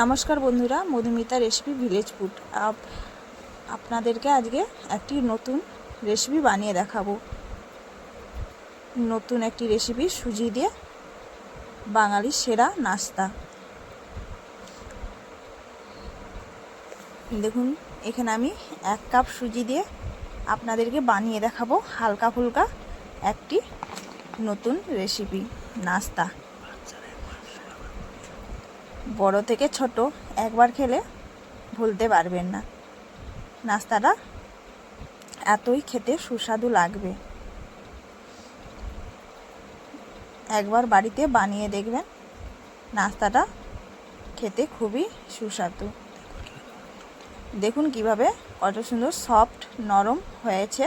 নমস্কার বন্ধুরা, Madhumita recipe village food আপনাদেরকে আজকে একটি নতুন রেসিপি বানিয়ে দেখাবো। নতুন একটি রেসিপি সুজি দিয়ে বাঙালির সেরা নাস্তা। দেখুন, এখানে আমি 1 কাপ সুজি দিয়ে আপনাদেরকে বানিয়ে দেখাবো হালকা ফুলকা একটি নতুন রেসিপি নাস্তা। বড় থেকে ছোট একবার খেলে ভুলতে পারবেন না। নাস্তাটা এতই খেতে সুস্বাদু লাগবে, একবার বাড়িতে বানিয়ে দেখবেন। নাস্তাটা খেতে খুবই সুস্বাদু। দেখুন কিভাবে কত সুন্দর সফট নরম হয়েছে।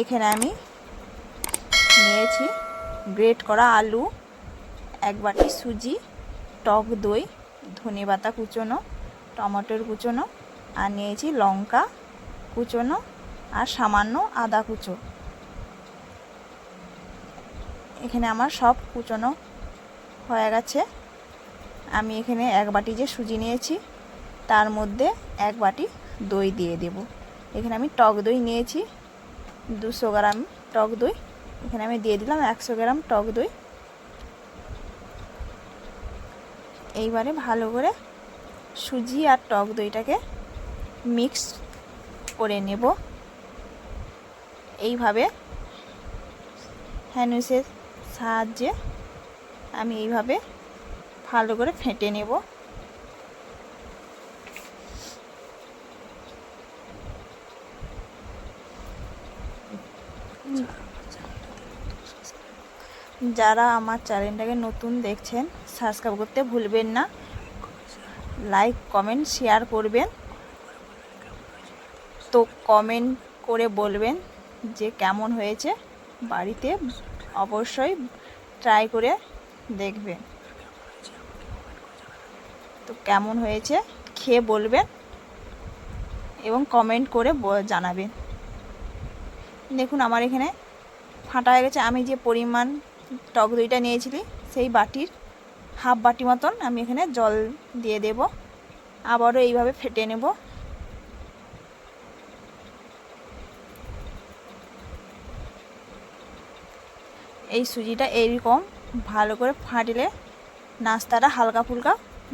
এখানে আমি নিয়েছি গ্রেট করা আলু, 1 বাটি সুজি, টক দই, ধনেপাতা কুচোনো, টমেটোর কুচোনো, আর নিয়েছি লঙ্কা কুচোনো আর সামান্য আদা কুচো। এখানে আমার সব কুচোনো হয়ে গেছে। আমি এখানে 1 বাটি যে সুজি নিয়েছি তার মধ্যে 1 বাটি দই দিয়ে দেব। এখানে আমি টক দই নিয়েছি 200 গ্রাম টক দই। এখানে আমি দিয়ে দিলাম 100 গ্রাম টক দই। এইবারে ভালো করে সুজি আর টক দইটাকে মিক্স করে নেব। এইভাবে হ্যান্ডউইচের সাহায্যে আমি এইভাবে ভালো করে ফেটে নেব। যারা আমার চ্যানেলটাকে নতুন দেখছেন সাবস্ক্রাইব করতে ভুলবেন না। লাইক কমেন্ট শেয়ার করবেন। তো কমেন্ট করে বলবেন যে কেমন হয়েছে। বাড়িতে অবশ্যই ট্রাই করে দেখবেন। তো কেমন হয়েছে খেয়ে বলবেন এবং কমেন্ট করে জানাবেন। দেখুন আমার এখানে ফাটা হয়ে গেছে। আমি যে পরিমাণ টক দইটা নিয়েছিলি সেই বাটির হাফ বাটি মতন আমি এখানে জল দিয়ে দেব। আবারও এইভাবে ফেটে নেব। এই সুজিটা এইরকম ভালো করে ফাটলে নাস্তাটা হালকা ফুলকা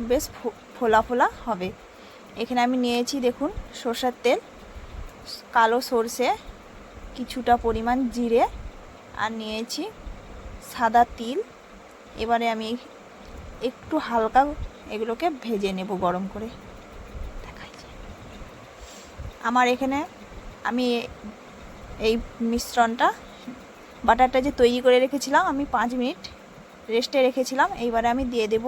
বেশ ফোলা ফোলা হবে। এখানে আমি নিয়েছি দেখুন সরষের তেল, কালো সরষে, কিছুটা পরিমাণ জিরে আর নিয়েছি সাদা তিল। এবারে আমি একটু হালকা এগুলোকে ভেজে নেব গরম করে। আমার এখানে আমি এই মিশ্রণটা বাটারটা যে তৈরি করে রেখেছিলাম আমি 5 মিনিট রেস্টে রেখেছিলাম। এইবারে আমি দিয়ে দেব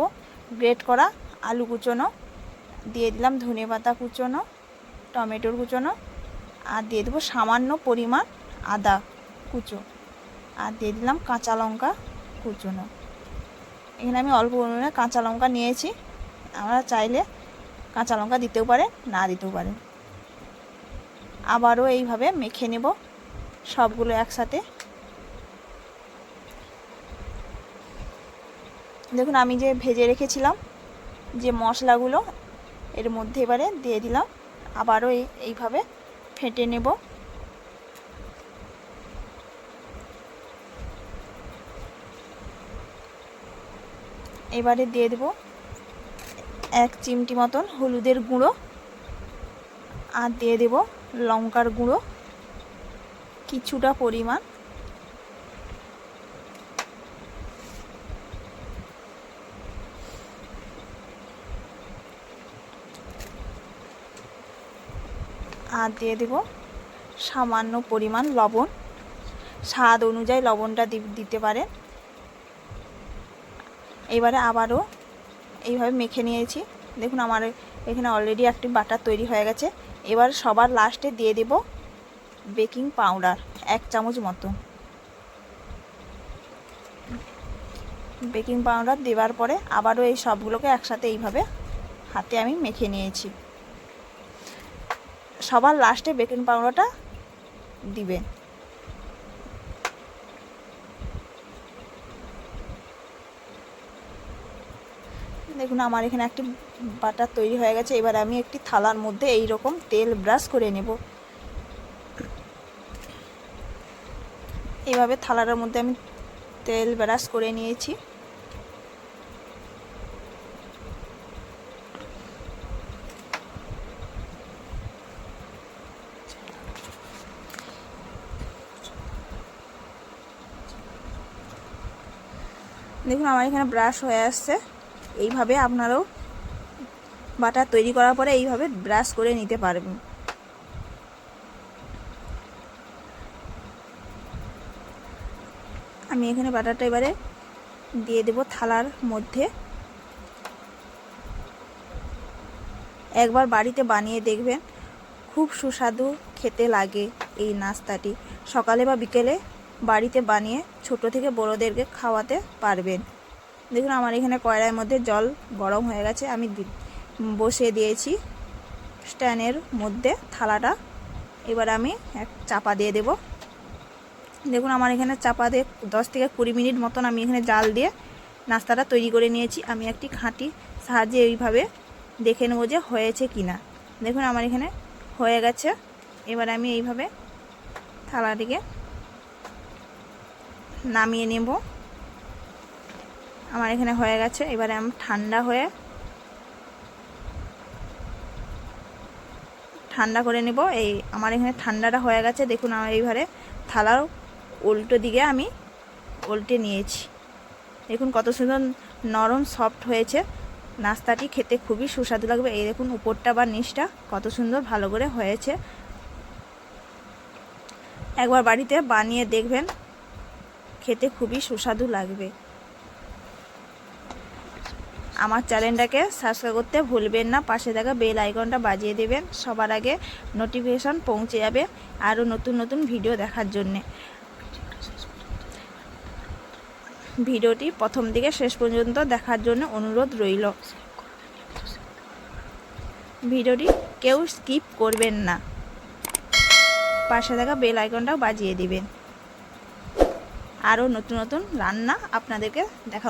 গ্রেট করা আলু কুচোনো, দিয়ে দিলাম ধনেপাতা কুচোনো, টমেটোর কুচোনো, আর দিয়ে দেবো সামান্য পরিমাণ আদা কুচো, আর দিয়ে দিলাম কাঁচা লঙ্কা কুচোনো। এখানে আমি অল্প পরিমাণে কাঁচা লঙ্কা নিয়েছি। আমরা চাইলে কাঁচা লঙ্কা দিতেও পারেন, না দিতেও পারেন। আবারও এইভাবে মেখে নেব সবগুলো একসাথে। দেখুন আমি যে ভেজে রেখেছিলাম যে মশলাগুলো এর মধ্যে এবারে দিয়ে দিলাম। আবারও এইভাবে ফেটে নেব। এবারে দিয়ে দেব 1 চিমটি মতন হলুদের গুঁড়ো, আর দিয়ে দেব লঙ্কার গুঁড়ো কিছুটা পরিমাণ, আর দিয়ে দেব সামান্য পরিমাণ লবণ। স্বাদ অনুযায়ী লবণটা দিতে পারেন। এবারে আবারও এইভাবে মেখে নিয়েছি। দেখুন আমার এখানে অলরেডি একটি বাটার তৈরি হয়ে গেছে। এবার সবার লাস্টে দিয়ে দেব বেকিং পাউডার 1 চামচ মতো। বেকিং পাউডার দেওয়ার পরে আবারও এই সবগুলোকে একসাথে এইভাবে হাতে আমি মেখে নিয়েছি। সবার লাস্টে বেকিং পাউডারটা দিবেন। দেখুন আমার এখানে একটি বাটার তৈরি হয়ে গেছে। এবার আমি একটি থালার মধ্যে এই রকম তেল ব্রাশ করে নেব। এইভাবে থালাটার মধ্যে আমি তেল ব্রাশ করে নিয়েছি। দেখুন আমার এখানে ব্রাশ হয়ে আসছে। এইভাবে আপনারাও বাটার তৈরি করার পরে এইভাবে ব্রাশ করে নিতে পারবেন। আমি এখানে বাটারটা এবারে দিয়ে দেব থালার মধ্যে। একবার বাড়িতে বানিয়ে দেখবেন, খুব সুস্বাদু খেতে লাগে এই নাস্তাটি। সকালে বা বিকেলে বাড়িতে বানিয়ে ছোট থেকে বড়োদেরকে খাওয়াতে পারবেন। দেখুন আমার এখানে কড়াইয়ের মধ্যে জল গরম হয়ে গেছে। আমি বসিয়ে দিয়েছি স্ট্যান্ডের মধ্যে থালাটা। এবার আমি এক চাপা দিয়ে দেব। দেখুন আমার এখানে চাপা দিয়ে 10 থেকে 20 মিনিট মতন আমি এখানে জাল দিয়ে নাস্তাটা তৈরি করে নিয়েছি। আমি একটি খাঁটি সাহায্যে এইভাবে দেখে নেব যে হয়েছে কি না। দেখুন আমার এখানে হয়ে গেছে। এবার আমি এইভাবে থালাটিকে নামিয়ে নেব। আমার এখানে হয়ে গেছে। এবারে আমি ঠান্ডা করে নেব। এই আমার এখানে ঠান্ডাটা হয়ে গেছে। দেখুন আমার এইভাবে থালার উল্টো দিকে আমি উল্টে নিয়েছি। দেখুন কত সুন্দর নরম সফট হয়েছে। নাস্তাটি খেতে খুবই সুস্বাদু লাগবে। এই দেখুন উপরটা বা নিচটা কত সুন্দর ভালো করে হয়েছে। একবার বাড়িতে বানিয়ে দেখবেন, খেতে খুবই সুস্বাদু লাগবে। আমার চ্যানেলটাকে সাবস্ক্রাইব করতে ভুলবেন না। পাশে থাকা বেল আইকনটা বাজিয়ে দেবেন, সবার আগে নোটিফিকেশন পৌঁছে যাবে আরও নতুন নতুন ভিডিও দেখার জন্যে। ভিডিওটি প্রথম থেকে শেষ পর্যন্ত দেখার জন্য অনুরোধ রইল। ভিডিওটি কেউ স্কিপ করবেন না, পাশে থাকা বেল আইকনটাও বাজিয়ে দিবেন। আরও নতুন নতুন রান্না আপনাদেরকে দেখা